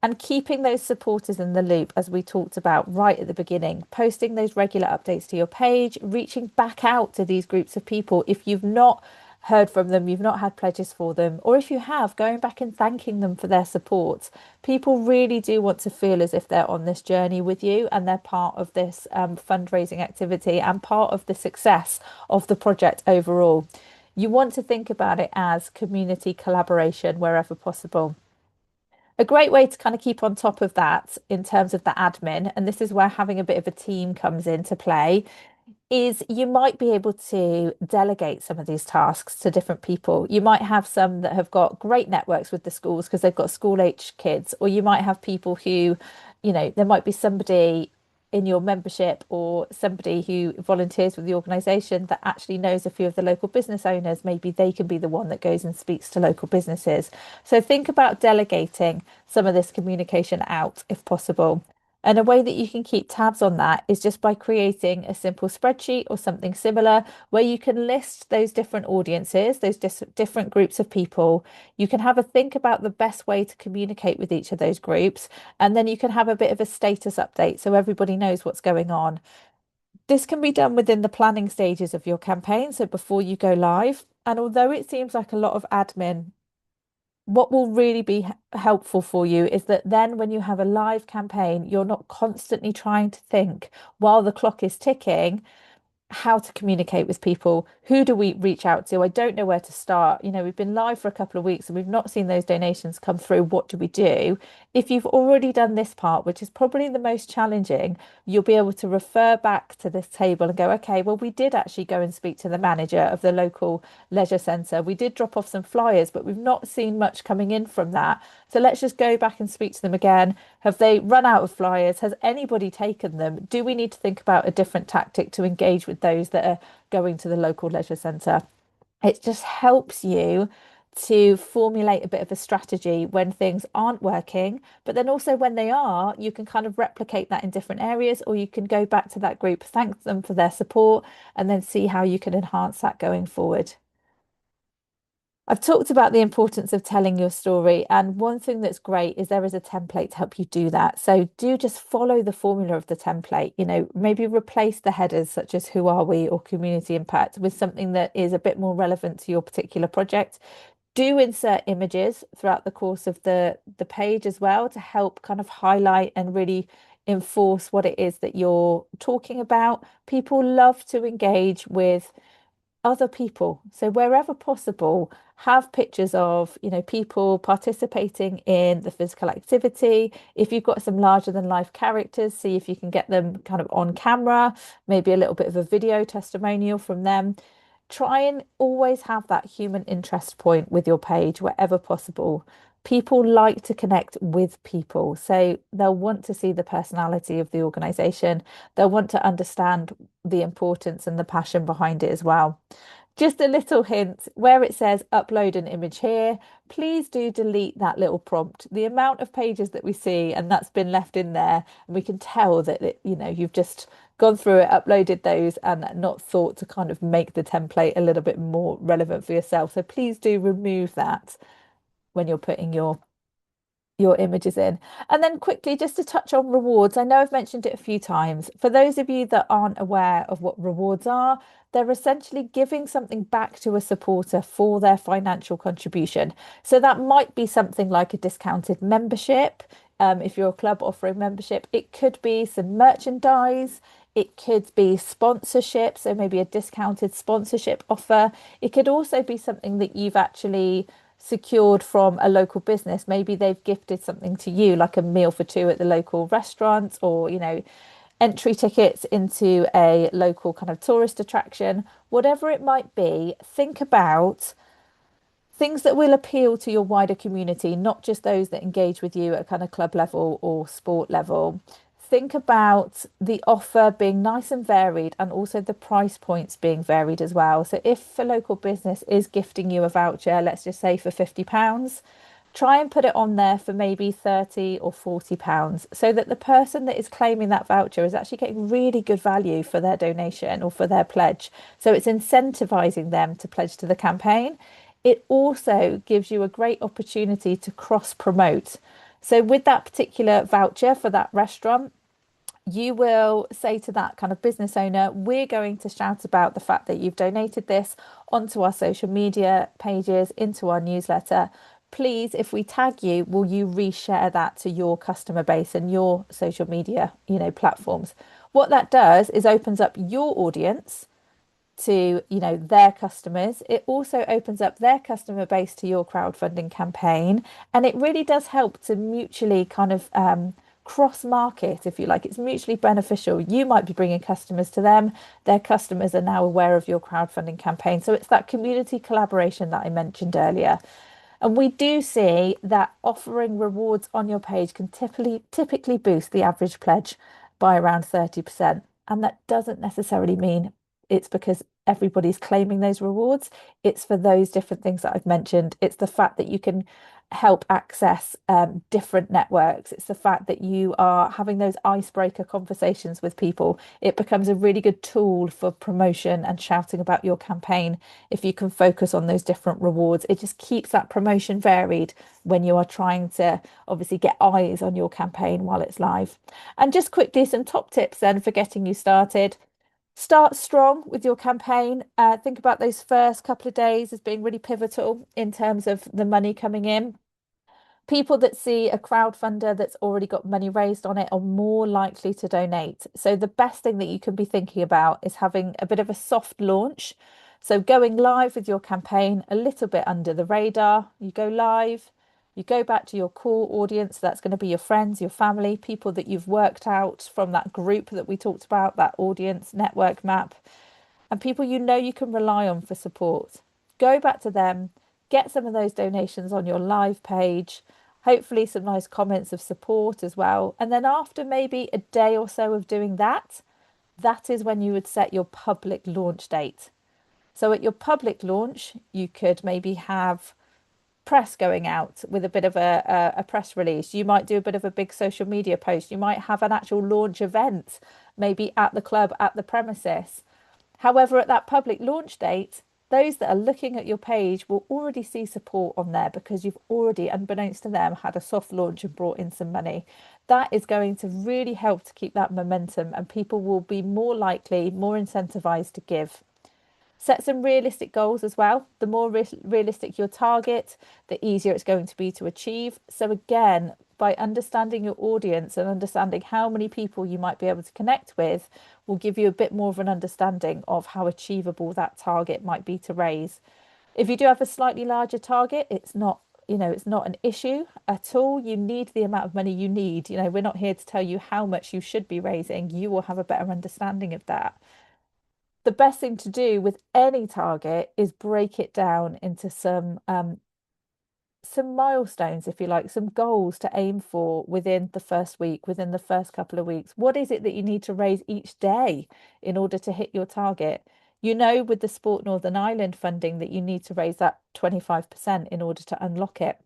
And keeping those supporters in the loop, as we talked about right at the beginning, posting those regular updates to your page, reaching back out to these groups of people. If you've not heard from them, you've not had pledges for them, or if you have, going back and thanking them for their support. People really do want to feel as if they're on this journey with you and they're part of this fundraising activity and part of the success of the project overall. You want to think about it as community collaboration wherever possible. A great way to kind of keep on top of that in terms of the admin, and this is where having a bit of a team comes into play, is you might be able to delegate some of these tasks to different people. You might have some that have got great networks with the schools because they've got school age kids, or you might have people who, there might be somebody in your membership or somebody who volunteers with the organisation that actually knows a few of the local business owners. Maybe they can be the one that goes and speaks to local businesses. So think about delegating some of this communication out if possible. And a way that you can keep tabs on that is just by creating a simple spreadsheet or something similar where you can list those different audiences, those different groups of people. You can have a think about the best way to communicate with each of those groups, and then you can have a bit of a status update so everybody knows what's going on. This can be done within the planning stages of your campaign, so before you go live. And although it seems like a lot of admin, what will really be helpful for you is that then when you have a live campaign, you're not constantly trying to think while the clock is ticking how to communicate with people. Who do we reach out to? I don't know where to start. We've been live for a couple of weeks and we've not seen those donations come through. What do we do? If you've already done this part, which is probably the most challenging, you'll be able to refer back to this table and go, okay, well, we did actually go and speak to the manager of the local leisure centre. We did drop off some flyers, but we've not seen much coming in from that. So let's just go back and speak to them again. Have they run out of flyers? Has anybody taken them? Do we need to think about a different tactic to engage with those that are going to the local leisure centre? It just helps you to formulate a bit of a strategy when things aren't working, but then also when they are, you can kind of replicate that in different areas, or you can go back to that group, thank them for their support, and then see how you can enhance that going forward. I've talked about the importance of telling your story, and one thing that's great is there is a template to help you do that. So do just follow the formula of the template. Maybe replace the headers such as who are we or community impact with something that is a bit more relevant to your particular project. Do insert images throughout the course of the page as well to help kind of highlight and really enforce what it is that you're talking about. People love to engage with other people. So wherever possible, have pictures of, people participating in the physical activity. If you've got some larger than life characters, see if you can get them kind of on camera, maybe a little bit of a video testimonial from them. Try and always have that human interest point with your page wherever possible. People like to connect with people, so they'll want to see the personality of the organization. They'll want to understand the importance and the passion behind it as well. Just a little hint where it says upload an image here, please do delete that little prompt. The amount of pages that we see and that's been left in there, and we can tell that you've just gone through it, uploaded those, and not thought to kind of make the template a little bit more relevant for yourself. So please do remove that when you're putting your images in. And then quickly, just to touch on rewards, I know I've mentioned it a few times. For those of you that aren't aware of what rewards are, they're essentially giving something back to a supporter for their financial contribution. So that might be something like a discounted membership. If you're a club offering membership, it could be some merchandise. It could be sponsorship, so maybe a discounted sponsorship offer. It could also be something that you've actually secured from a local business. Maybe they've gifted something to you, like a meal for two at the local restaurant, or, entry tickets into a local kind of tourist attraction. Whatever it might be, think about things that will appeal to your wider community, not just those that engage with you at kind of club level or sport level. Think about the offer being nice and varied, and also the price points being varied as well. So if a local business is gifting you a voucher, let's just say for £50, try and put it on there for maybe 30 or £40, so that the person that is claiming that voucher is actually getting really good value for their donation or for their pledge. So it's incentivizing them to pledge to the campaign. It also gives you a great opportunity to cross promote. So with that particular voucher for that restaurant, you will say to that kind of business owner, we're going to shout about the fact that you've donated this onto our social media pages, into our newsletter. Please, if we tag you, will you reshare that to your customer base and your social media, platforms? What that does is opens up your audience to, their customers. It also opens up their customer base to your crowdfunding campaign, and it really does help to mutually kind of cross market, if you like. It's mutually beneficial. You might be bringing customers to them, their customers are now aware of your crowdfunding campaign. So it's that community collaboration that I mentioned earlier. And we do see that offering rewards on your page can typically boost the average pledge by around 30%. And that doesn't necessarily mean it's because everybody's claiming those rewards. It's for those different things that I've mentioned. It's the fact that you can help access different networks. It's the fact that you are having those icebreaker conversations with people. It becomes a really good tool for promotion and shouting about your campaign if you can focus on those different rewards. It just keeps that promotion varied when you are trying to obviously get eyes on your campaign while it's live. And just quickly, some top tips then for getting you started. Start strong with your campaign. Think about those first couple of days as being really pivotal in terms of the money coming in. People that see a crowdfunder that's already got money raised on it are more likely to donate. So the best thing that you can be thinking about is having a bit of a soft launch. So going live with your campaign a little bit under the radar. You go live, you go back to your core audience. That's going to be your friends, your family, people that you've worked out from that group that we talked about, that audience network map, and people you can rely on for support. Go back to them, get some of those donations on your live page, hopefully some nice comments of support as well. And then after maybe a day or so of doing that, that is when you would set your public launch date. So at your public launch, you could maybe have press going out with a bit of a press release. You might do a bit of a big social media post. You might have an actual launch event, maybe at the club, at the premises. However, at that public launch date, those that are looking at your page will already see support on there because you've already, unbeknownst to them, had a soft launch and brought in some money. That is going to really help to keep that momentum, and people will be more likely, more incentivized to give. Set some realistic goals as well. The more realistic your target, the easier it's going to be to achieve. So, again, by understanding your audience and understanding how many people you might be able to connect with, will give you a bit more of an understanding of how achievable that target might be to raise. If you do have a slightly larger target, it's not, it's not an issue at all. You need the amount of money you need. We're not here to tell you how much you should be raising. You will have a better understanding of that. The best thing to do with any target is break it down into some milestones, if you like, some goals to aim for within the first week, within the first couple of weeks. What is it that you need to raise each day in order to hit your target? With the Sport Northern Ireland funding that you need to raise that 25% in order to unlock it.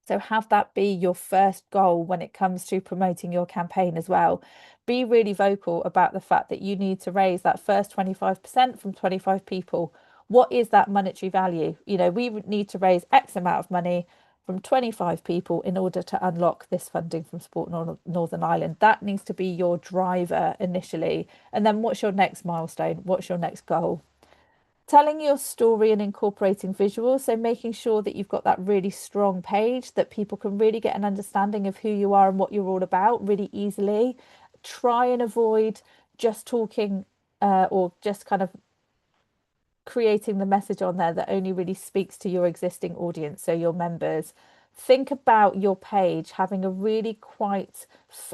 So have that be your first goal when it comes to promoting your campaign as well. Be really vocal about the fact that you need to raise that first 25% from 25 people. What is that monetary value? We would need to raise X amount of money from 25 people in order to unlock this funding from Northern Ireland. That needs to be your driver initially. And then what's your next milestone? What's your next goal? Telling your story and incorporating visuals, so making sure that you've got that really strong page that people can really get an understanding of who you are and what you're all about really easily. Try and avoid just talking or just kind of creating the message on there that only really speaks to your existing audience, so your members. Think about your page having a really quite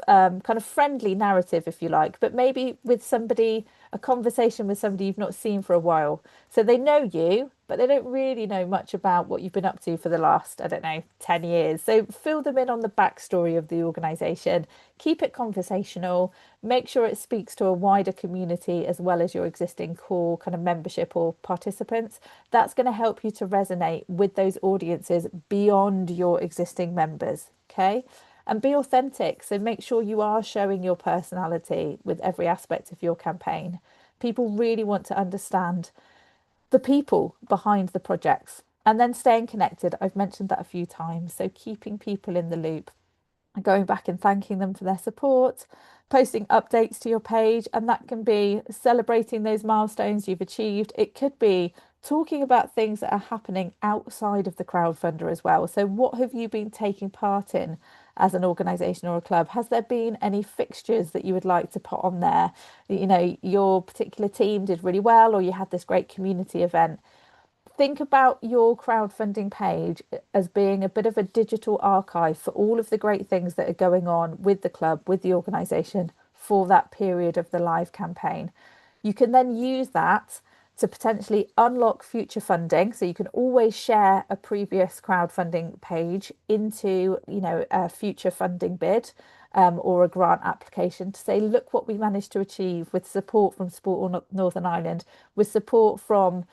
kind of friendly narrative, if you like, but maybe with somebody, a conversation with somebody you've not seen for a while. So they know you, but they don't really know much about what you've been up to for the last, I don't know, 10 years. So fill them in on the backstory of the organisation. Keep it conversational. Make sure it speaks to a wider community as well as your existing core kind of membership or participants. That's going to help you to resonate with those audiences beyond your existing members. Okay. And be authentic. So make sure you are showing your personality with every aspect of your campaign. People really want to understand the people behind the projects, and then staying connected. I've mentioned that a few times. So keeping people in the loop, going back and thanking them for their support, posting updates to your page, and that can be celebrating those milestones you've achieved. It could be talking about things that are happening outside of the crowdfunder as well. So what have you been taking part in as an organization or a club? Has there been any fixtures that you would like to put on there? Your particular team did really well, or you had this great community event. Think about your crowdfunding page as being a bit of a digital archive for all of the great things that are going on with the club, with the organisation for that period of the live campaign. You can then use that to potentially unlock future funding. So you can always share a previous crowdfunding page into, a future funding bid. Or a grant application to say, look what we managed to achieve with support from Sport Northern Ireland, with support from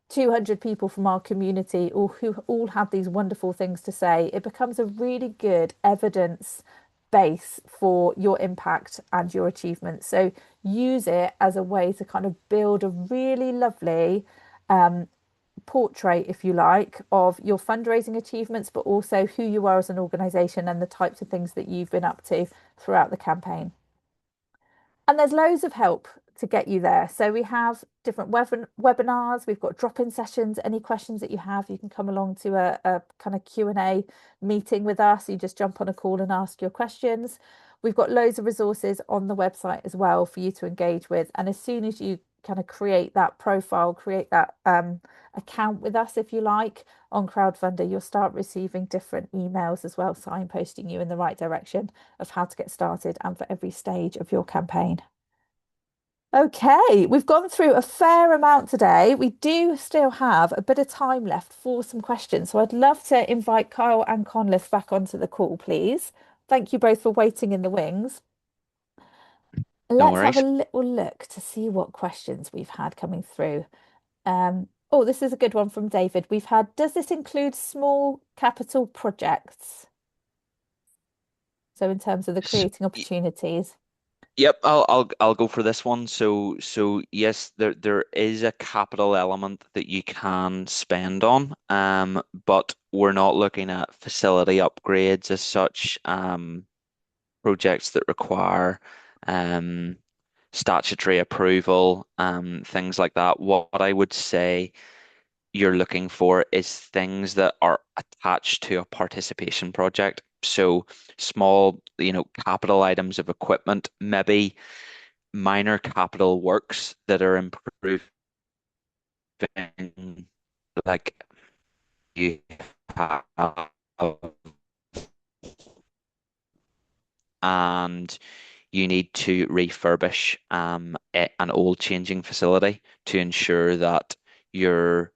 200 people from our community, or who all had these wonderful things to say. It becomes a really good evidence base for your impact and your achievements. So use it as a way to kind of build a really lovely portrait, if you like, of your fundraising achievements, but also who you are as an organisation and the types of things that you've been up to throughout the campaign. And there's loads of help to get you there. So we have different webinars, we've got drop-in sessions. Any questions that you have, you can come along to a kind of Q&A meeting with us. You just jump on a call and ask your questions. We've got loads of resources on the website as well for you to engage with. And as soon as you kind of create that profile, create that account with us, if you like, on Crowdfunder, you'll start receiving different emails as well, signposting you in the right direction of how to get started and for every stage of your campaign. Okay, we've gone through a fair amount today. We do still have a bit of time left for some questions. So I'd love to invite Kyle and Conleth back onto the call, please. Thank you both for waiting in the wings. No Let's have a worries. little look to see what questions we've had coming through. This is a good one from David. We've had, does this include small capital projects? So in terms of the S- creating y- opportunities. Yep, I'll go for this one. So yes, there is a capital element that you can spend on, but we're not looking at facility upgrades as such, projects that require um statutory approval, things like that. What I would say you're looking for is things that are attached to a participation project. So small, capital items of equipment, maybe minor capital works that are improving, like you have, and you need to refurbish an old changing facility to ensure that you're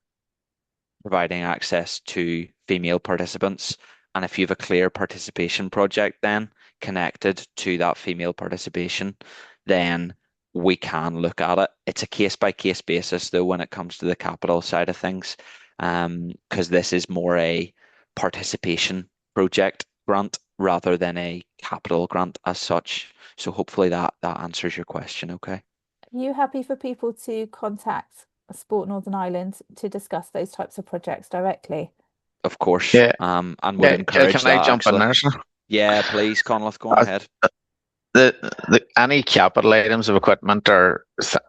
providing access to female participants. And if you have a clear participation project then connected to that female participation, then we can look at it. It's a case by case basis though when it comes to the capital side of things, because this is more a participation project grant rather than a capital grant as such. So hopefully that answers your question, okay? Are you happy for people to contact Sport Northern Ireland to discuss those types of projects directly? Of course, Yeah, and would yeah. encourage Can I that jump in actually. there, sir? Yeah, please, Conleth, go on Uh, ahead. the any capital items of equipment or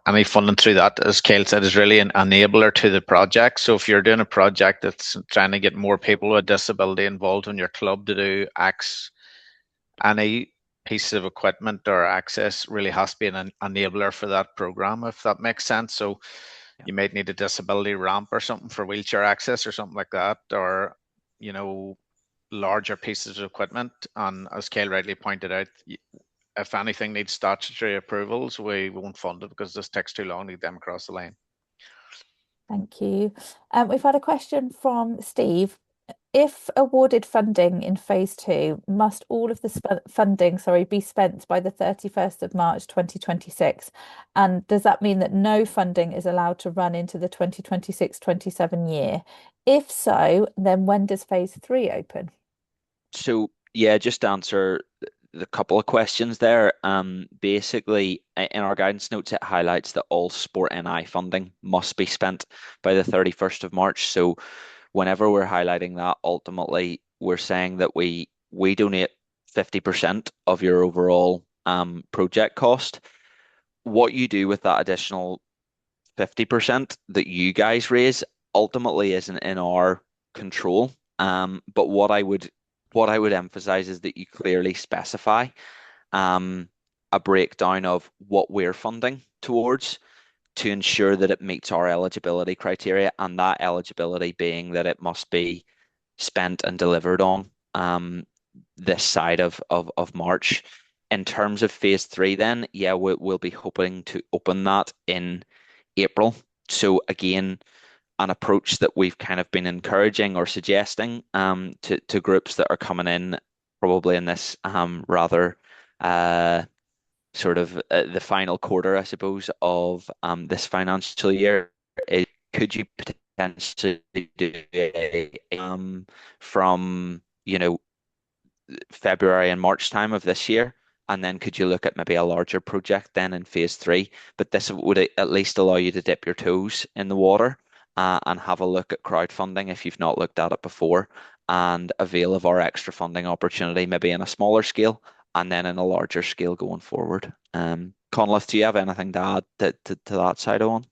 any funding through that, as Kyle said, is really an enabler to the project. So if you're doing a project that's trying to get more people with disability involved in your club to do X, any piece of equipment or access really has to be an enabler for that program, if that makes sense. So Yeah. you might need a disability ramp or something for wheelchair access or something like that, or you know, larger pieces of equipment. And as Kyle rightly pointed out, if anything needs statutory approvals, we won't fund it because this takes too long to get them across the line. Thank you. We've had a question from Steve. If awarded funding in phase two, must all of the funding, sorry, be spent by the 31st of March 2026? And does that mean that no funding is allowed to run into the 2026-27 year? If so, then when does phase three open? So yeah, just to answer the couple of questions there. Basically, in our guidance notes, it highlights that all Sport NI funding must be spent by the 31st of March. So whenever we're highlighting that, ultimately we're saying that we donate 50% of your overall project cost. What you do with that additional 50% that you guys raise ultimately isn't in our control. But what I would emphasize is that you clearly specify um, a breakdown of what we're funding towards to ensure that it meets our eligibility criteria, and that eligibility being that it must be spent and delivered on this side of March. In terms of phase three, then, yeah, we'll be hoping to open that in April. So again, an approach that we've kind of been encouraging or suggesting to groups that are coming in probably in this rather sort of the final quarter, I suppose, of this financial year is could you potentially do a from February and March time of this year, and then could you look at maybe a larger project then in phase three? But this would at least allow you to dip your toes in the water and have a look at crowdfunding if you've not looked at it before, and avail of our extra funding opportunity, maybe in a smaller scale and then in a larger scale going forward. Conleth, do you have anything to add to that side of one?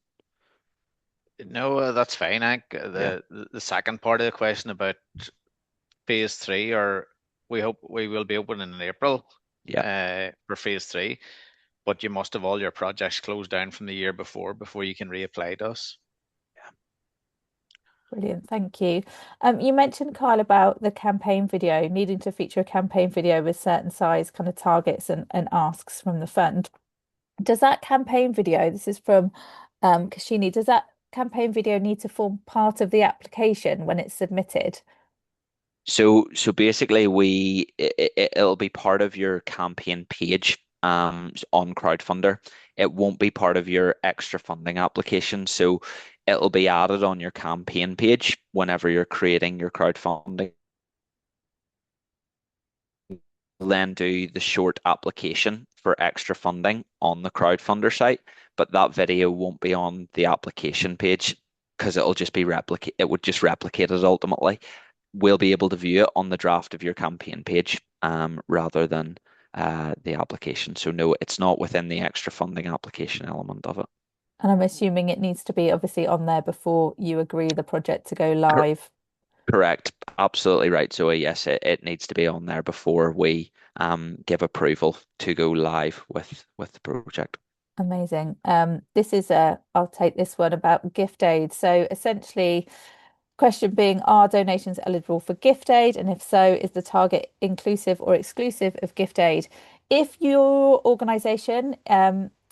No, that's fine. Hank. Yeah, The second part of the question about phase three, or we hope we will be opening in April yeah. for phase three, but you must have all your projects closed down from the year before you can reapply to us. Brilliant, thank you. You mentioned, Kyle, about the campaign video, needing to feature a campaign video with certain size kind of targets and asks from the fund. Does that campaign video, this is from Kashini, does that campaign video need to form part of the application when it's submitted? So basically, it'll be part of your campaign page on Crowdfunder. It won't be part of your extra funding application. So it'll be added on your campaign page whenever you're creating your crowdfunding. Then do the short application for extra funding on the crowdfunder site, but that video won't be on the application page because it'll just be replicate. It would just replicate it ultimately. We'll be able to view it on the draft of your campaign page, rather than the application. So no, it's not within the extra funding application element of it. And I'm assuming it needs to be obviously on there before you agree the project to go Cor- live. Correct. Absolutely right. So yes, it needs to be on there before we give approval to go live with the project. Amazing. This is I'll take this one about gift aid. So essentially, question being, are donations eligible for gift aid? And if so, is the target inclusive or exclusive of gift aid? If your organisation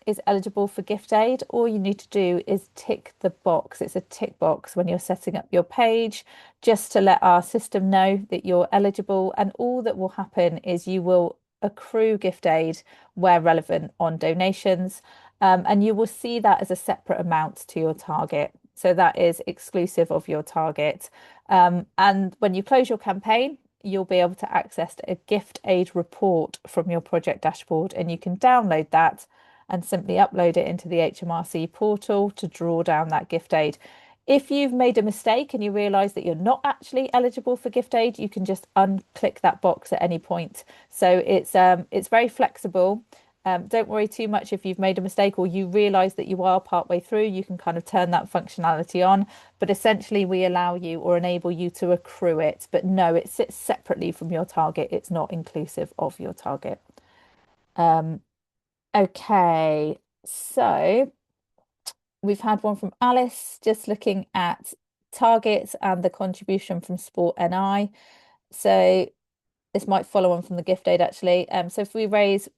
is eligible for gift aid, all you need to do is tick the box. It's a tick box when you're setting up your page, just to let our system know that you're eligible. And all that will happen is you will accrue gift aid where relevant on donations. And you will see that as a separate amount to your target. So that is exclusive of your target. And when you close your campaign, you'll be able to access a gift aid report from your project dashboard, and you can download that and simply upload it into the HMRC portal to draw down that gift aid. If you've made a mistake and you realise that you're not actually eligible for gift aid, you can just unclick that box at any point. So it's very flexible. Don't worry too much if you've made a mistake or you realise that you are partway through, you can kind of turn that functionality on. But essentially, we allow you or enable you to accrue it. But no, it sits separately from your target. It's not inclusive of your target. Okay, so we've had one from Alice just looking at targets and the contribution from Sport NI. So this might follow on from the gift aid actually. So if we raise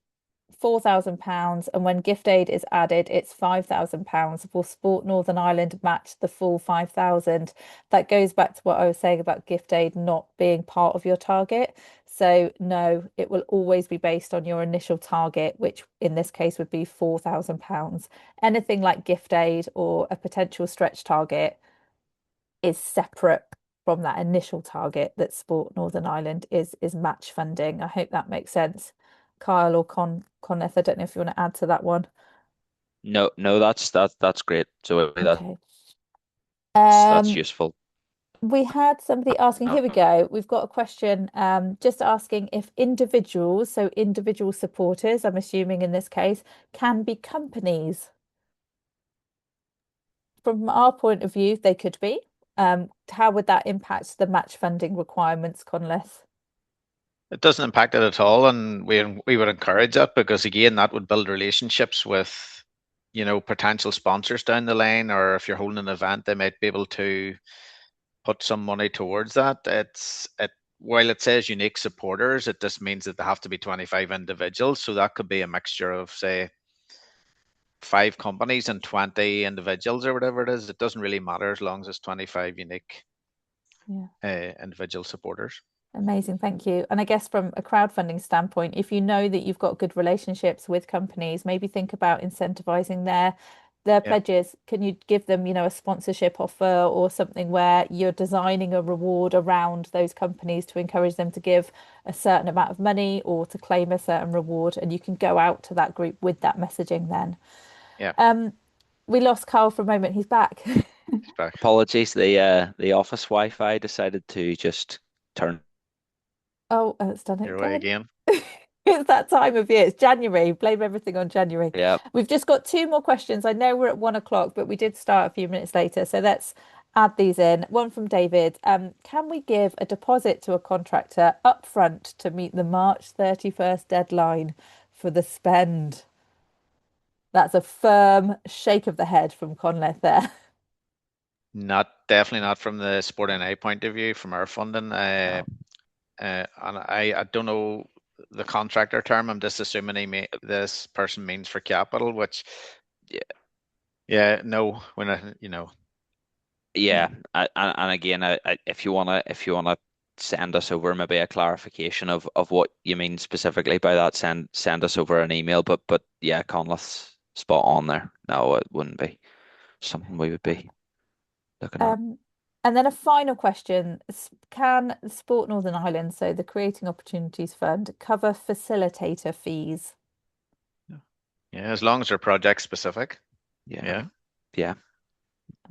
£4,000 and when gift aid is added, it's £5,000. Will Sport Northern Ireland match the full 5,000? That goes back to what I was saying about gift aid not being part of your target. So no, it will always be based on your initial target, which in this case would be £4,000. Anything like gift aid or a potential stretch target is separate from that initial target that Sport Northern Ireland is match funding. I hope that makes sense. Kyle or Conleth, I don't know if you want to add to that one. No, no, that's great. So Okay. that's Um, useful. we had somebody asking, here we go. We've got a question just asking if individuals, so individual supporters, I'm assuming in this case, can be companies. From our point of view, they could be. How would that impact the match funding requirements, Conleth? It doesn't impact it at all, and we would encourage that because again, that would build relationships with, potential sponsors down the line, or if you're holding an event, they might be able to put some money towards that. While it says unique supporters, it just means that they have to be 25 individuals. So that could be a mixture of say 5 companies and 20 individuals or whatever it is. It doesn't really matter as long as it's 25 unique individual supporters. Amazing, thank you. And I guess from a crowdfunding standpoint, if you know that you've got good relationships with companies, maybe think about incentivizing their Yeah. pledges. Can you give them, a sponsorship offer or something where you're designing a reward around those companies to encourage them to give a certain amount of money or to claim a certain reward, and you can go out to that group with that messaging then. Yeah. We lost Carl for a moment. He's back. It's back. Apologies, the office Wi-Fi decided to just turn Oh, it's done it Your way again. again. It's that time of year. It's January. Blame everything on January. Yeah. We've just got two more questions. I know we're at 1 o'clock, but we did start a few minutes later. So let's add these in. One from David. Can we give a deposit to a contractor upfront to meet the March 31st deadline for the spend? That's a firm shake of the head from Conleth there. Definitely not from the Sport NI point of view, from our funding. And I don't know the contractor term. I'm just assuming this person means for capital, which, no, when Yeah, and again, if you wanna send us over maybe a clarification of what you mean specifically by that, send us over an email. But yeah, Conleth's spot on there. No, it wouldn't be something we would be looking at. And then a final question. Can Sport Northern Ireland, so the Creating Opportunities Fund, cover facilitator fees? Yeah, as long as they're project specific. Yeah. Yeah. Yeah. So,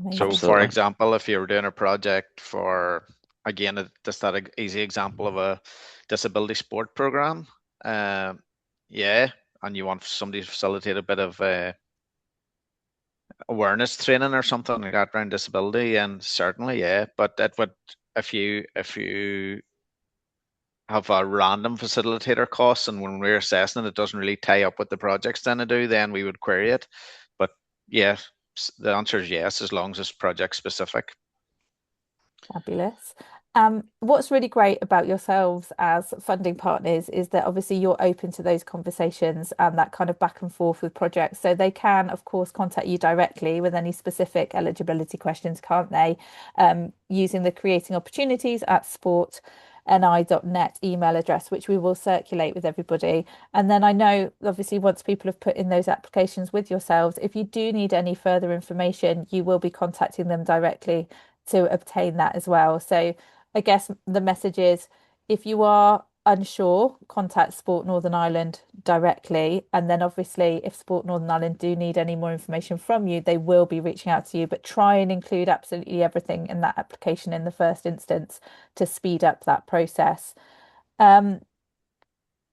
Amazing. for Absolutely. example, if you were doing a project for, again, just that easy example of a disability sport program, yeah, and you want somebody to facilitate a bit of awareness training or something like that around disability, and certainly, yeah. But that would, if you have a random facilitator cost, and when we're assessing it, it doesn't really tie up with the project's trying to do, then we would query it. But yeah, the answer is yes, as long as it's project specific. Fabulous. What's really great about yourselves as funding partners is that obviously you're open to those conversations and that kind of back and forth with projects. So they can, of course, contact you directly with any specific eligibility questions, can't they? Using the Creating Opportunities at sportni.net email address, which we will circulate with everybody. And then I know, obviously, once people have put in those applications with yourselves, if you do need any further information, you will be contacting them directly to obtain that as well. So I guess the message is if you are unsure, contact Sport Northern Ireland directly. And then obviously if Sport Northern Ireland do need any more information from you, they will be reaching out to you. But try and include absolutely everything in that application in the first instance to speed up that process. Um,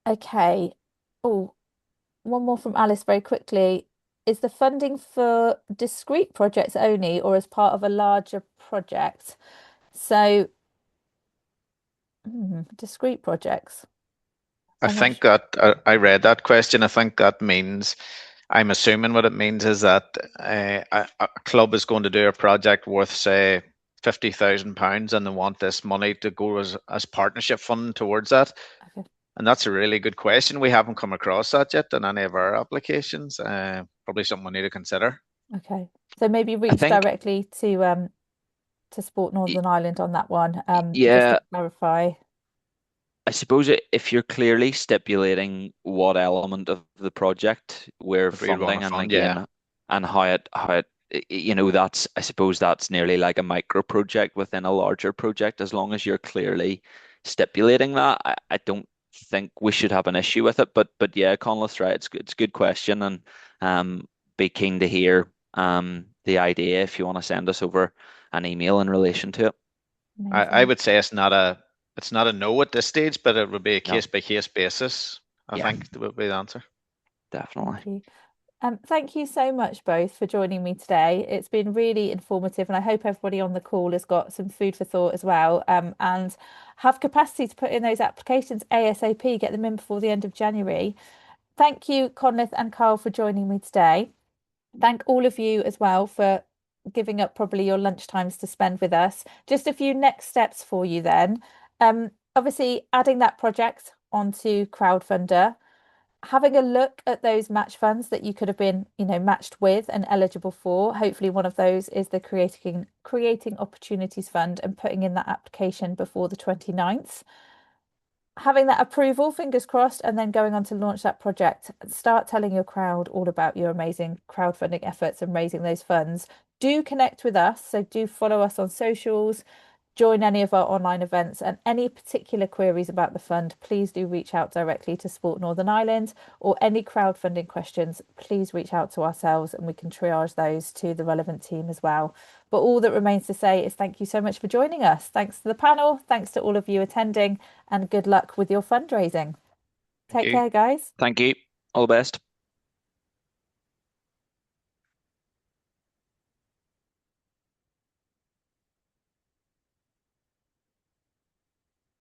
okay. Oh, one more from Alice very quickly. Is the funding for discrete projects only or as part of a larger project? So, discrete projects. I I'm not think sure. that I read that question. I think that means, I'm assuming what it means is that a club is going to do a project worth, say, £50,000, and they want this money to go as partnership funding towards that. Okay. And that's a really good question. We haven't come across that yet in any of our applications. Probably something we need to consider. Okay. So maybe I reach think, directly to Sport y- Northern Ireland on that one. Just to yeah, clarify. I suppose if you're clearly stipulating what element of the project we're If we run a funding, and fund, yeah. again, and that's, I suppose that's nearly like a micro project within a larger project. As long as you're clearly stipulating that, I don't think we should have an issue with it. But yeah, Conleth's right. It's a good question, and be keen to hear the idea if you want to send us over an email in relation to it. I Amazing. would say it's not a no at this stage, but it would be a No, case by case basis. I yeah, think that would be the answer. definitely. Thank you. Thank you so much both for joining me today. It's been really informative, and I hope everybody on the call has got some food for thought as well, and have capacity to put in those applications ASAP, get them in before the end of January. Thank you, Conleth and Carl, for joining me today. Thank all of you as well for giving up probably your lunch times to spend with us. Just a few next steps for you then. Obviously, adding that project onto Crowdfunder, having a look at those match funds that you could have been, matched with and eligible for. Hopefully, one of those is the Creating Opportunities Fund, and putting in that application before the 29th. Having that approval, fingers crossed, and then going on to launch that project. Start telling your crowd all about your amazing crowdfunding efforts and raising those funds. Do connect with us. So do follow us on socials, join any of our online events, and any particular queries about the fund, please do reach out directly to Sport Northern Ireland, or any crowdfunding questions, please reach out to ourselves and we can triage those to the relevant team as well. But all that remains to say is thank you so much for joining us. Thanks to the panel, thanks to all of you attending, and good luck with your fundraising. Thank Take you. care, guys. Thank you. All the best.